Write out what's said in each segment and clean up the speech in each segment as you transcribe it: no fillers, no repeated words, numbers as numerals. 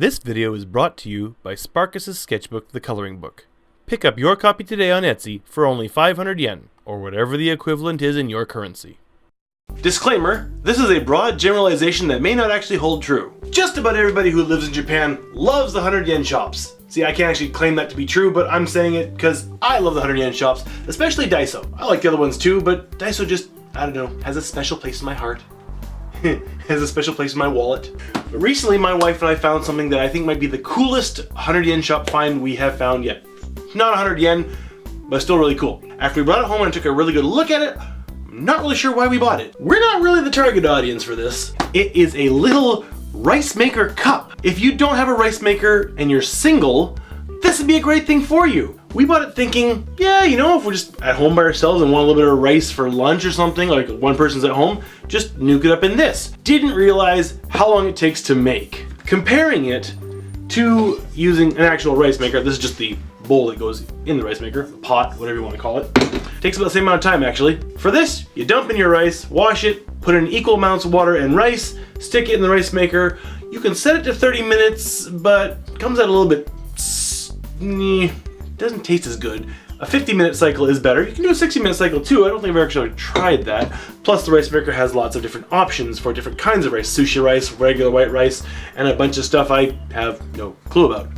This video is brought to you by Sparkuus' sketchbook, The Coloring Book. Pick up your copy today on Etsy for only 500 yen, or whatever the equivalent is in your currency. Disclaimer, this is a broad generalization that may not actually hold true. Just about everybody who lives in Japan loves the 100 yen shops. See, I can't actually claim that to be true, but I'm saying it because I love the 100 yen shops, especially Daiso. I like the other ones too, but Daiso just, I don't know, has a special place in my heart. Has a special place in my wallet. But recently, my wife and I found something that I think might be the coolest 100 yen shop find we have found yet. Not 100 yen, but still really cool. After we brought it home and I took a really good look at it, I'm not really sure why we bought it. We're not really the target audience for this. It is a little rice maker cup. If you don't have a rice maker and you're single, this would be a great thing for you. We bought it thinking, yeah, you know, if we're just at home by ourselves and want a little bit of rice for lunch or something, like one person's at home, just nuke it up in this. Didn't realize how long it takes to make. Comparing it to using an actual rice maker, this is just the bowl that goes in the rice maker, the pot, whatever you want to call it. Takes about the same amount of time actually. For this, you dump in your rice, wash it, put in equal amounts of water and rice, stick it in the rice maker. You can set it to 30 minutes, but it comes out a little bit doesn't taste as good. A 50-minute cycle is better. You can do a 60-minute cycle too. I don't think I've actually tried that. Plus the rice maker has lots of different options for different kinds of rice. Sushi rice, regular white rice, and a bunch of stuff I have no clue about.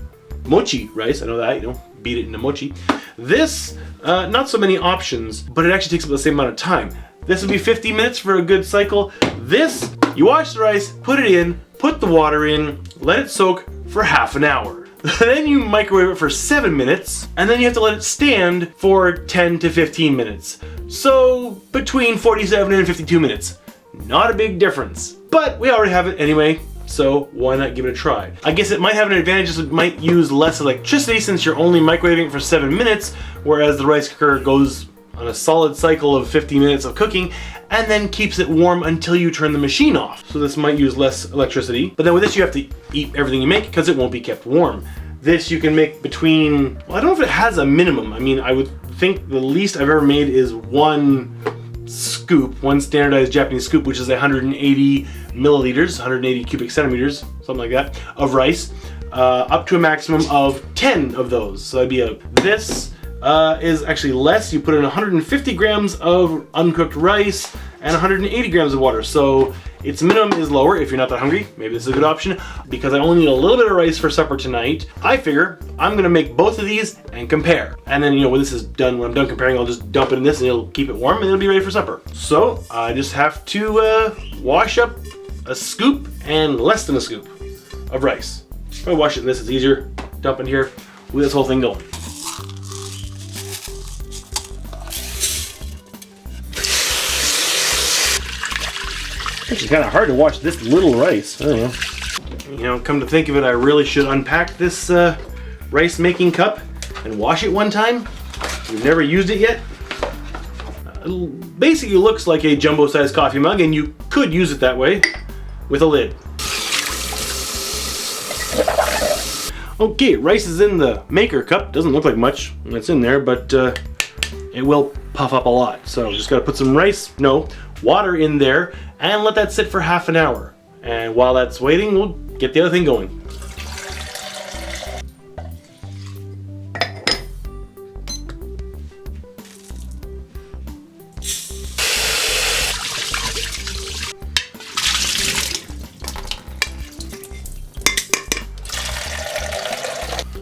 Mochi rice, I know that, you know, beat it into mochi. This, not so many options, but it actually takes about the same amount of time. This would be 50 minutes for a good cycle. This, you wash the rice, put it in, put the water in, let it soak for half an hour. Then you microwave it for 7 minutes, and then you have to let it stand for 10 to 15 minutes. So between 47 and 52 minutes. Not a big difference. But we already have it anyway, so why not give it a try? I guess it might have an advantage, as it might use less electricity since you're only microwaving it for 7 minutes, whereas the rice cooker goes on a solid cycle of 50 minutes of cooking and then keeps it warm until you turn the machine off. So this might use less electricity, but then with this you have to eat everything you make because it won't be kept warm. This you can make between, well, I don't know if it has a minimum. I mean, I would think the least I've ever made is one scoop, one standardized Japanese scoop, which is 180 milliliters, 180 cubic centimeters, something like that, of rice, up to a maximum of 10 of those. So that'd be this is actually less. You put in 150 grams of uncooked rice and 180 grams of water. So its minimum is lower if you're not that hungry. Maybe this is a good option. Because I only need a little bit of rice for supper tonight, I figure I'm gonna make both of these and compare. And then, you know, when this is done, when I'm done comparing, I'll just dump it in this and it'll keep it warm and it'll be ready for supper. So I just have to wash up a scoop and less than a scoop of rice. If I wash it in this, it's easier. Dump in here, with this whole thing going. It's kind of hard to wash this little rice. I don't know. You know, come to think of it, I really should unpack this rice making cup and wash it one time. We've never used it yet. Basically looks like a jumbo-sized coffee mug, and you could use it that way with a lid. Okay, rice is in the maker cup. Doesn't look like much when it's in there, but it will puff up a lot. So just gotta put some water in there and let that sit for half an hour. And while that's waiting, we'll get the other thing going.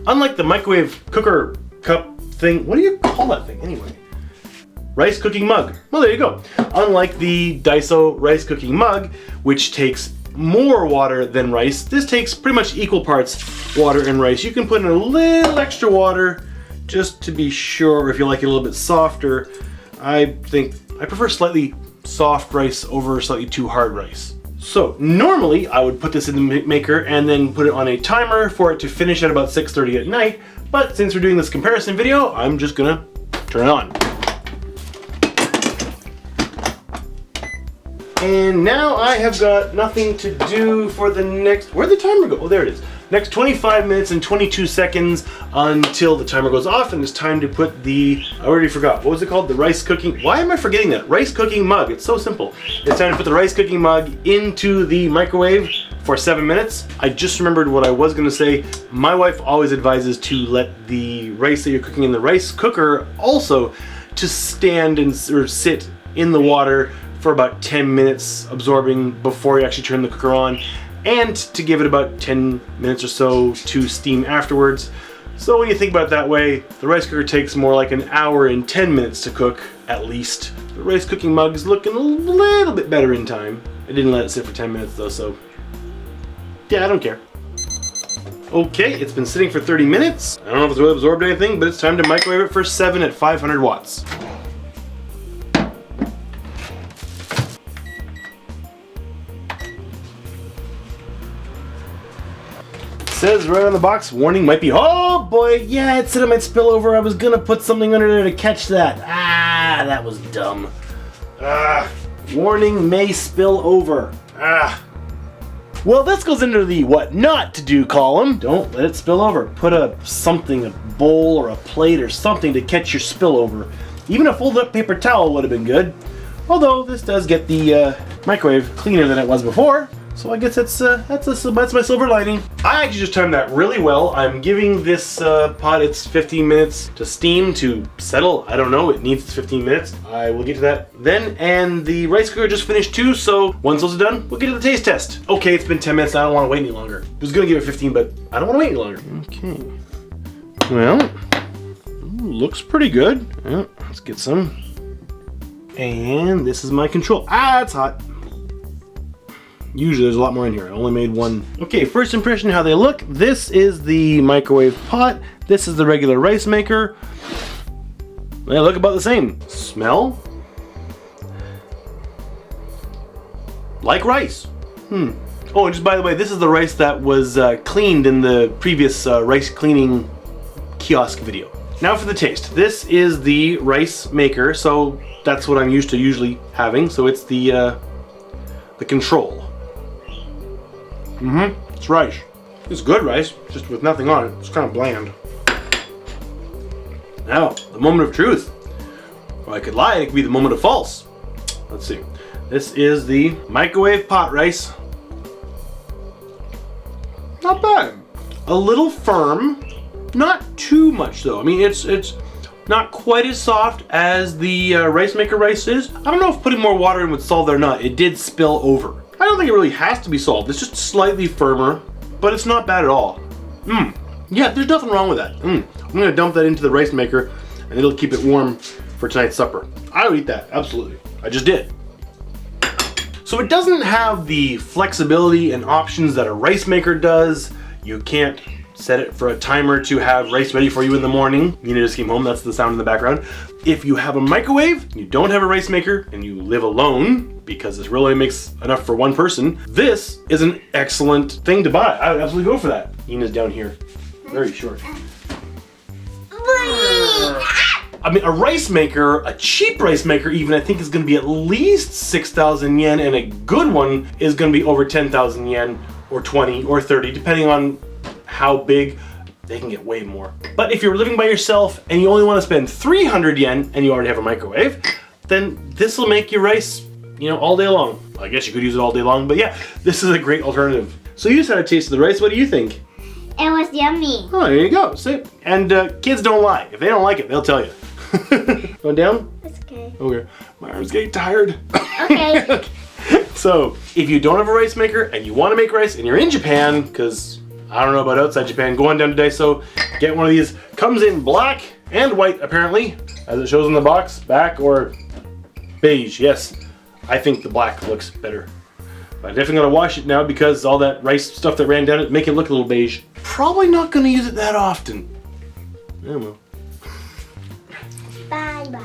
Unlike the microwave cooker cup thing, what do you call that thing anyway? Rice cooking mug. Well, there you go. Unlike the Daiso rice cooking mug, which takes more water than rice, this takes pretty much equal parts water and rice. You can put in a little extra water just to be sure if you like it a little bit softer. I think I prefer slightly soft rice over slightly too hard rice. So normally I would put this in the maker and then put it on a timer for it to finish at about 6:30 at night. But since we're doing this comparison video, I'm just gonna turn it on. And now I have got nothing to do for the next, where'd the timer go? Oh, there it is. Next 25 minutes and 22 seconds until the timer goes off and it's time to put the, I already forgot, what was it called? The rice cooking, why am I forgetting that? Rice cooking mug, it's so simple. It's time to put the rice cooking mug into the microwave for 7 minutes. I just remembered what I was gonna say. My wife always advises to let the rice that you're cooking in the rice cooker also to stand and or sit in the water for about 10 minutes absorbing before you actually turn the cooker on, and to give it about 10 minutes or so to steam afterwards. So when you think about it that way, the rice cooker takes more like an hour and 10 minutes to cook, at least. The rice cooking mug is looking a little bit better in time. I didn't let it sit for 10 minutes though, so yeah, I don't care. Okay, it's been sitting for 30 minutes. I don't know if it's really absorbed anything, but it's time to microwave it for 7 at 500 watts. Says right on the box, warning might be, oh boy, yeah, it said it might spill over. I was gonna put something under there to catch that. Ah, that was dumb. Warning may spill over. Well, this goes into the what not to do column. Don't let it spill over. Put a bowl or a plate or something to catch your spillover. Even a folded up paper towel would have been good. Although this does get the microwave cleaner than it was before. So I guess that's my silver lining. I actually just timed that really well. I'm giving this pot its 15 minutes to steam, to settle. I don't know, it needs its 15 minutes. I will get to that then. And the rice cooker just finished too, so once those are done, we'll get to the taste test. Okay, it's been 10 minutes, I don't want to wait any longer. I was gonna give it 15, but I don't want to wait any longer. Okay. Well, looks pretty good. Yeah, let's get some. And this is my control. Ah, it's hot. Usually there's a lot more in here. I only made one. Okay, first impression, how they look. This is the microwave pot. This is the regular rice maker. They look about the same. Smell like rice. Oh, and just by the way, this is the rice that was cleaned in the previous rice cleaning kiosk video. Now for the taste. This is the rice maker, so that's what I'm used to usually having. So it's the control. It's rice. It's good rice, just with nothing on it. It's kind of bland. Now, the moment of truth. Or I could lie, it could be the moment of false. Let's see. This is the microwave pot rice. Not bad. A little firm. Not too much though. I mean, it's not quite as soft as the rice maker rice is. I don't know if putting more water in would solve that or not. It did spill over. I don't think it really has to be solved. It's just slightly firmer, but it's not bad at all. Yeah, there's nothing wrong with that. I'm gonna dump that into the rice maker and it'll keep it warm for tonight's supper. I would eat that, absolutely. I just did. So it doesn't have the flexibility and options that a rice maker does. You can't set it for a timer to have rice ready for you in the morning. You just came home, that's the sound in the background. If you have a microwave, you don't have a rice maker, and you live alone, because this really makes enough for one person, this is an excellent thing to buy. I would absolutely go for that. Ina's down here, very short. I mean, a rice maker, a cheap rice maker even, I think is gonna be at least 6,000 yen, and a good one is gonna be over 10,000 yen, or 20, or 30, depending on how big. They can get way more. But if you're living by yourself and you only want to spend 300 yen and you already have a microwave, then this will make your rice, all day long. I guess you could use it all day long, but yeah, this is a great alternative. So you just had a taste of the rice. What do you think? It was yummy. Oh, there you go. See? And kids don't lie. If they don't like it, they'll tell you. Going down? It's okay. Okay. My arm's getting tired. Okay. So if you don't have a rice maker and you want to make rice and you're in Japan, because I don't know about outside Japan, go on down to Daiso, get one of these. Comes in black and white, apparently, as it shows in the box. Black or beige, yes. I think the black looks better. But I'm definitely gonna wash it now because all that rice stuff that ran down it, make it look a little beige. Probably not gonna use it that often. I don't know. Bye-bye.